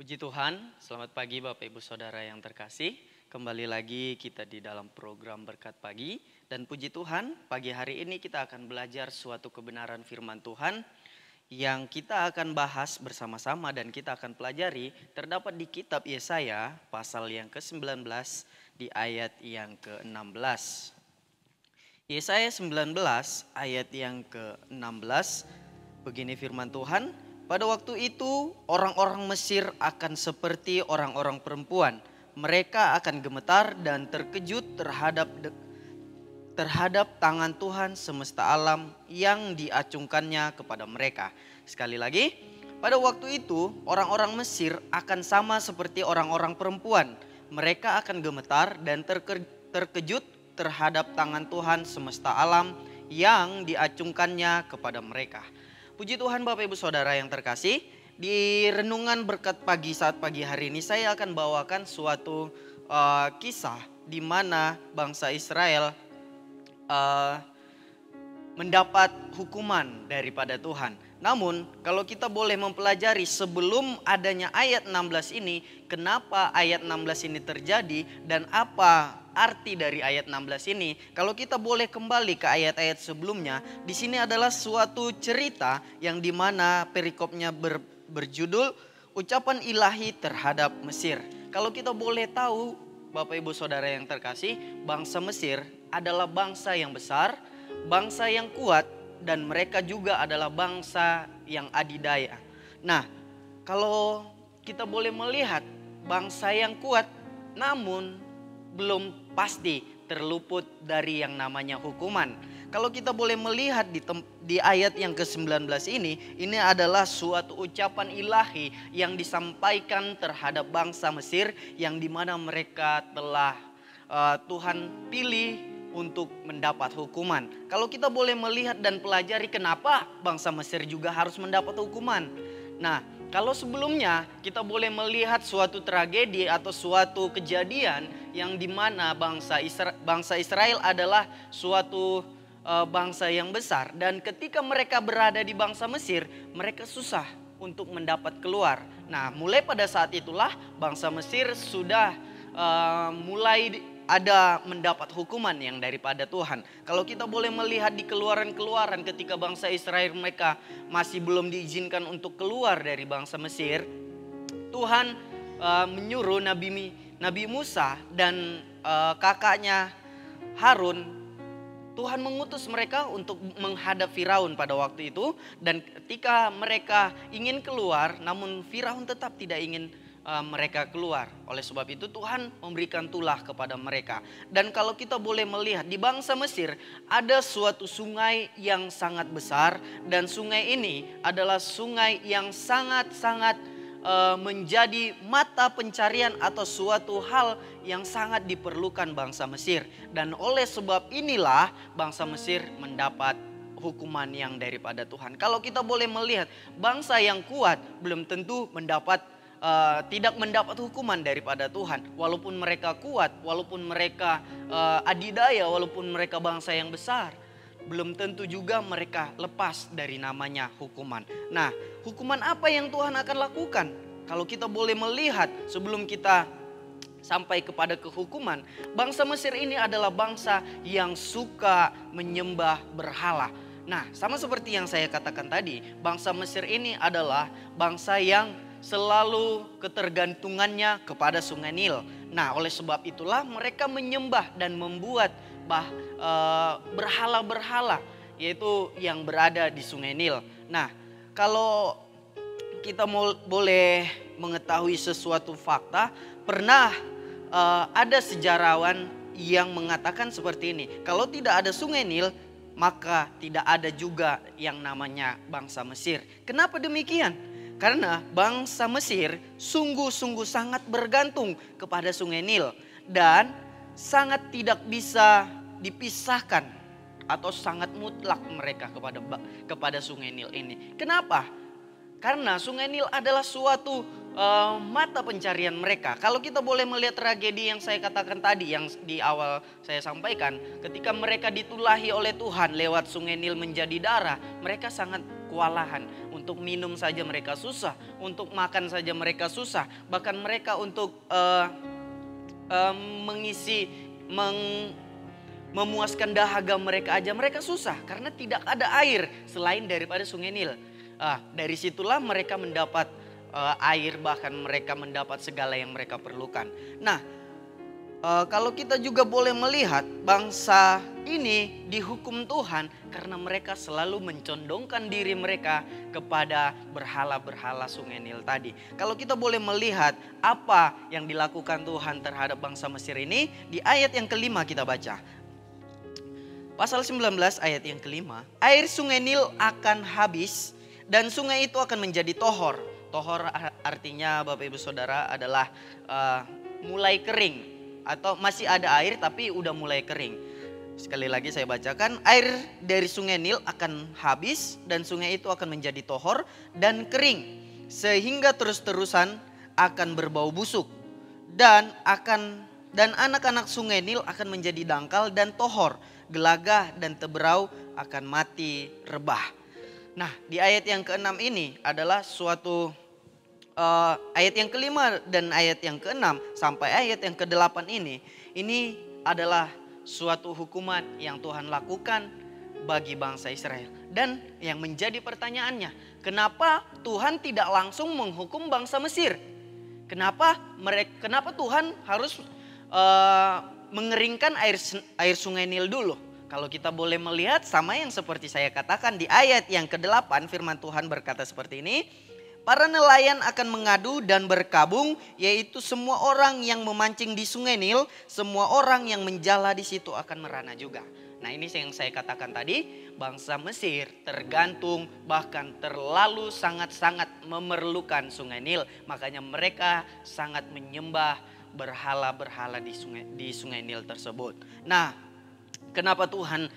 Puji Tuhan, selamat pagi Bapak Ibu Saudara yang terkasih. Kembali lagi kita di dalam program Berkat Pagi. Dan puji Tuhan, pagi hari ini kita akan belajar suatu kebenaran firman Tuhan yang kita akan bahas bersama-sama dan kita akan pelajari terdapat di kitab Yesaya pasal yang ke-19 di ayat yang ke-16. Yesaya 19 ayat yang ke-16, begini firman Tuhan. Pada waktu itu orang-orang Mesir akan seperti orang-orang perempuan. Mereka akan gemetar dan terkejut terhadap tangan Tuhan semesta alam yang diacungkannya kepada mereka. Sekali lagi, pada waktu itu orang-orang Mesir akan sama seperti orang-orang perempuan. Mereka akan gemetar dan terkejut terhadap tangan Tuhan semesta alam yang diacungkannya kepada mereka. Puji Tuhan Bapak Ibu Saudara yang terkasih, di renungan berkat pagi saat pagi hari ini saya akan bawakan suatu kisah di mana bangsa Israel mendapat hukuman daripada Tuhan. Namun kalau kita boleh mempelajari sebelum adanya ayat 16 ini, kenapa ayat 16 ini terjadi dan apa arti dari ayat 16 ini? Kalau kita boleh kembali ke ayat-ayat sebelumnya, di sini adalah suatu cerita yang dimana perikopnya berjudul ucapan ilahi terhadap Mesir. Kalau kita boleh tahu, Bapak Ibu Saudara yang terkasih, bangsa Mesir adalah bangsa yang besar, bangsa yang kuat, dan mereka juga adalah bangsa yang adidaya. Nah, kalau kita boleh melihat bangsa yang kuat, namun belum pasti terluput dari yang namanya hukuman. Kalau kita boleh melihat di ayat yang ke-19 ini adalah suatu ucapan ilahi yang disampaikan terhadap bangsa Mesir yang dimana mereka telah Tuhan pilih untuk mendapat hukuman. Kalau kita boleh melihat dan pelajari kenapa bangsa Mesir juga harus mendapat hukuman. Nah, kalau sebelumnya kita boleh melihat suatu tragedi atau suatu kejadian yang dimana bangsa Israel adalah suatu bangsa yang besar. Dan ketika mereka berada di bangsa Mesir, mereka susah untuk mendapat keluar. Nah, mulai pada saat itulah bangsa Mesir sudah mulai ada mendapat hukuman yang daripada Tuhan. Kalau kita boleh melihat di keluaran-keluaran ketika bangsa Israel mereka masih belum diizinkan untuk keluar dari bangsa Mesir, Tuhan menyuruh Nabi Musa dan kakaknya Harun, Tuhan mengutus mereka untuk menghadap Firaun pada waktu itu. Dan ketika mereka ingin keluar, namun Firaun tetap tidak ingin mereka keluar. Oleh sebab itu Tuhan memberikan tulah kepada mereka. Dan kalau kita boleh melihat di bangsa Mesir ada suatu sungai yang sangat besar. Dan sungai ini adalah sungai yang sangat-sangat menjadi mata pencarian atau suatu hal yang sangat diperlukan bangsa Mesir. Dan oleh sebab inilah bangsa Mesir mendapat hukuman yang daripada Tuhan. Kalau kita boleh melihat bangsa yang kuat belum tentu tidak mendapat hukuman daripada Tuhan. Walaupun mereka kuat, walaupun mereka adidaya, walaupun mereka bangsa yang besar, belum tentu juga mereka lepas dari namanya hukuman. Nah, hukuman apa yang Tuhan akan lakukan? Kalau kita boleh melihat sebelum kita sampai kepada kehukuman, bangsa Mesir ini adalah bangsa yang suka menyembah berhala. Nah, sama seperti yang saya katakan tadi, bangsa Mesir ini adalah bangsa yang selalu ketergantungannya kepada sungai Nil. Nah, oleh sebab itulah mereka menyembah dan membuat berhala-berhala, yaitu yang berada di sungai Nil. Nah, kalau kita boleh mengetahui sesuatu fakta, pernah ada sejarawan yang mengatakan seperti ini. Kalau tidak ada sungai Nil, maka tidak ada juga yang namanya bangsa Mesir. Kenapa demikian? Karena bangsa Mesir sungguh-sungguh sangat bergantung kepada sungai Nil. Dan sangat tidak bisa dipisahkan atau sangat mutlak mereka kepada sungai Nil ini. Kenapa? Karena sungai Nil adalah suatu mata pencarian mereka. Kalau kita boleh melihat tragedi yang saya katakan tadi, yang di awal saya sampaikan, ketika mereka ditulahi oleh Tuhan lewat sungai Nil menjadi darah, mereka sangat kewalahan. Untuk minum saja mereka susah, untuk makan saja mereka susah. Bahkan mereka untuk memuaskan dahaga mereka aja mereka susah. Karena tidak ada air selain daripada sungai Nil. Dari situlah mereka mendapat air, bahkan mereka mendapat segala yang mereka perlukan. Nah, kalau kita juga boleh melihat bangsa ini dihukum Tuhan karena mereka selalu mencondongkan diri mereka kepada berhala-berhala sungai Nil tadi. Kalau kita boleh melihat apa yang dilakukan Tuhan terhadap bangsa Mesir ini, di ayat yang kelima kita baca. Pasal 19 ayat yang kelima, air sungai Nil akan habis dan sungai itu akan menjadi tohor. Tohor artinya Bapak Ibu Saudara adalah mulai kering atau masih ada air tapi udah mulai kering. Sekali lagi saya bacakan, air dari sungai Nil akan habis dan sungai itu akan menjadi tohor dan kering sehingga terus-terusan akan berbau busuk dan anak-anak sungai Nil akan menjadi dangkal dan tohor, gelagah dan teberau akan mati rebah. Nah, di ayat yang ke-6 ini adalah suatu ayat yang kelima dan ayat yang ke-6 sampai ayat yang ke-8 ini adalah suatu hukuman yang Tuhan lakukan bagi bangsa Israel. Dan yang menjadi pertanyaannya, kenapa Tuhan tidak langsung menghukum bangsa Mesir? Kenapa Tuhan harus mengeringkan air sungai Nil dulu? Kalau kita boleh melihat sama yang seperti saya katakan di ayat yang ke-8, firman Tuhan berkata seperti ini. Para nelayan akan mengadu dan berkabung, yaitu semua orang yang memancing di sungai Nil, semua orang yang menjala di situ akan merana juga. Nah, ini yang saya katakan tadi, bangsa Mesir tergantung bahkan terlalu sangat-sangat memerlukan sungai Nil. Makanya mereka sangat menyembah berhala-berhala di sungai Nil tersebut. Nah, kenapa Tuhan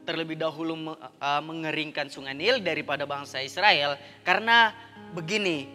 terlebih dahulu mengeringkan sungai Nil daripada bangsa Israel? Karena begini,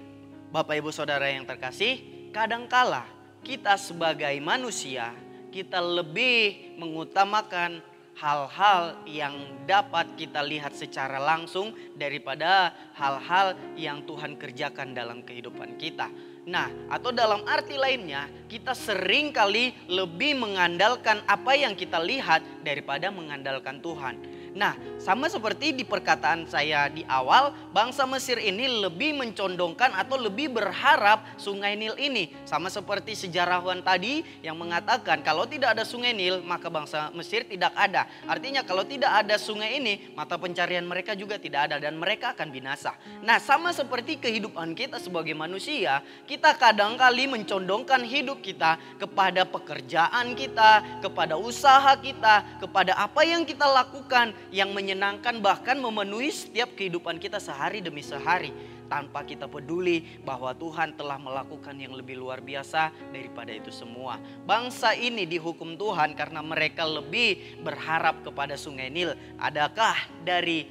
Bapak Ibu Saudara yang terkasih, kadangkala kita sebagai manusia, kita lebih mengutamakan hal-hal yang dapat kita lihat secara langsung daripada hal-hal yang Tuhan kerjakan dalam kehidupan kita. Nah, atau dalam arti lainnya, kita sering kali lebih mengandalkan apa yang kita lihat daripada mengandalkan Tuhan. Nah, sama seperti di perkataan saya di awal, bangsa Mesir ini lebih mencondongkan atau lebih berharap sungai Nil ini. Sama seperti sejarawan tadi yang mengatakan kalau tidak ada sungai Nil maka bangsa Mesir tidak ada. Artinya kalau tidak ada sungai ini mata pencarian mereka juga tidak ada dan mereka akan binasa. Nah, sama seperti kehidupan kita sebagai manusia, kita kadang-kali mencondongkan hidup kita kepada pekerjaan kita, kepada usaha kita, kepada apa yang kita lakukan yang menyenangkan bahkan memenuhi setiap kehidupan kita sehari demi sehari, tanpa kita peduli bahwa Tuhan telah melakukan yang lebih luar biasa daripada itu semua. Bangsa ini dihukum Tuhan karena mereka lebih berharap kepada sungai Nil. Adakah dari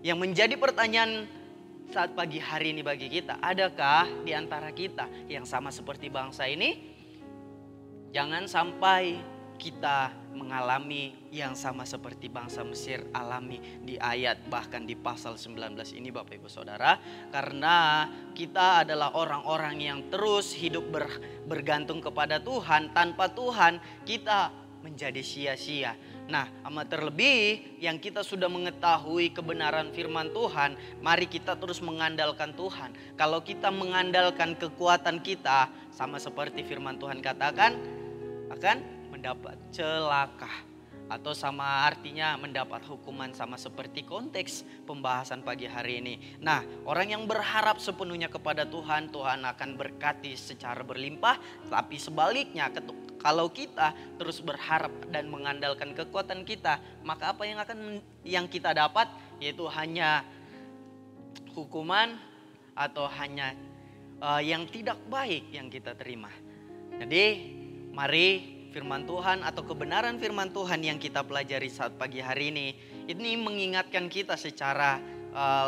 yang menjadi pertanyaan saat pagi hari ini bagi kita, adakah di antara kita yang sama seperti bangsa ini? Jangan sampai kita mengalami yang sama seperti bangsa Mesir alami di ayat bahkan di pasal 19 ini Bapak Ibu Saudara. Karena kita adalah orang-orang yang terus hidup bergantung kepada Tuhan. Tanpa Tuhan kita menjadi sia-sia. Nah, amat terlebih yang kita sudah mengetahui kebenaran firman Tuhan, mari kita terus mengandalkan Tuhan. Kalau kita mengandalkan kekuatan kita, sama seperti firman Tuhan katakan, akan mendapat celaka atau sama artinya mendapat hukuman, sama seperti konteks pembahasan pagi hari ini. Nah, orang yang berharap sepenuhnya kepada Tuhan, Tuhan akan berkati secara berlimpah. Tapi sebaliknya, kalau kita terus berharap dan mengandalkan kekuatan kita, maka apa yang kita dapat yaitu hanya hukuman atau hanya yang tidak baik yang kita terima. Jadi mari firman Tuhan atau kebenaran firman Tuhan yang kita pelajari saat pagi hari ini mengingatkan kita secara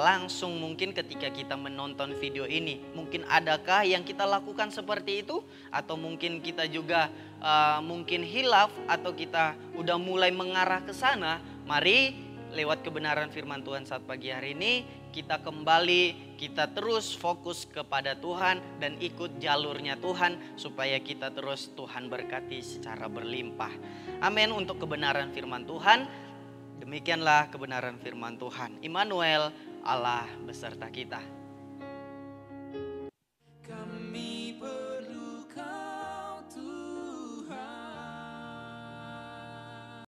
langsung. Mungkin ketika kita menonton video ini, mungkin adakah yang kita lakukan seperti itu? Atau mungkin kita juga mungkin hilaf atau kita udah mulai mengarah ke sana. Mari lewat kebenaran firman Tuhan saat pagi hari ini, kita kembali, kita terus fokus kepada Tuhan dan ikut jalurnya Tuhan supaya kita terus Tuhan berkati secara berlimpah. Amin untuk kebenaran firman Tuhan. Demikianlah kebenaran firman Tuhan. Immanuel, Allah beserta kita.